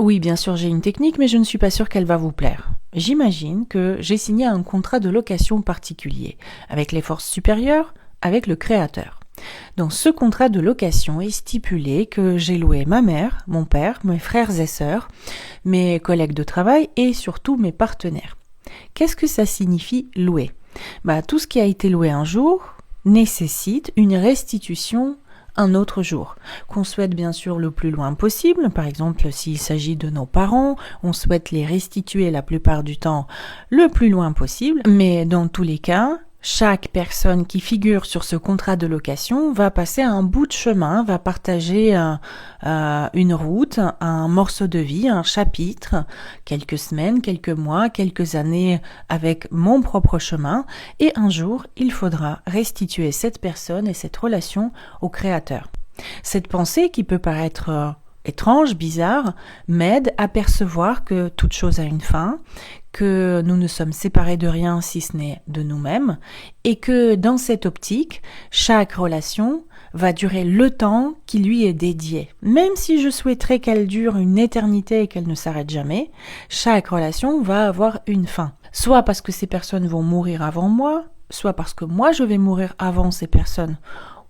Oui, bien sûr, j'ai une technique, mais je ne suis pas sûre qu'elle va vous plaire. J'imagine que j'ai signé un contrat de location particulier, avec les forces supérieures, avec le créateur. Dans ce contrat de location est stipulé que j'ai loué ma mère, mon père, mes frères et sœurs, mes collègues de travail et surtout mes partenaires. Qu'est-ce que ça signifie louer? Tout ce qui a été loué un jour nécessite une restitution un autre jour, qu'on souhaite bien sûr le plus loin possible. Par exemple, s'il s'agit de nos parents, on souhaite les restituer la plupart du temps le plus loin possible, mais dans tous les cas, chaque personne qui figure sur ce contrat de location va passer un bout de chemin, va partager une route, un morceau de vie, un chapitre, quelques semaines, quelques mois, quelques années avec mon propre chemin, et un jour, il faudra restituer cette personne et cette relation au créateur. Cette pensée qui peut paraître étrange, bizarre, m'aide à percevoir que toute chose a une fin, que nous ne sommes séparés de rien si ce n'est de nous-mêmes, et que dans cette optique, chaque relation va durer le temps qui lui est dédié. Même si je souhaiterais qu'elle dure une éternité et qu'elle ne s'arrête jamais, chaque relation va avoir une fin. Soit parce que ces personnes vont mourir avant moi, soit parce que moi je vais mourir avant ces personnes.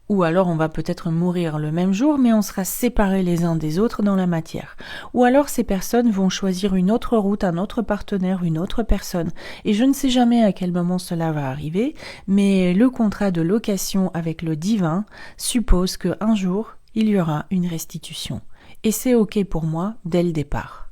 Ou alors on va peut-être mourir le même jour, mais on sera séparés les uns des autres dans la matière. Ou alors ces personnes vont choisir une autre route, un autre partenaire, une autre personne. Et je ne sais jamais à quel moment cela va arriver, mais le contrat de location avec le divin suppose qu'un jour, il y aura une restitution. Et c'est OK pour moi dès le départ.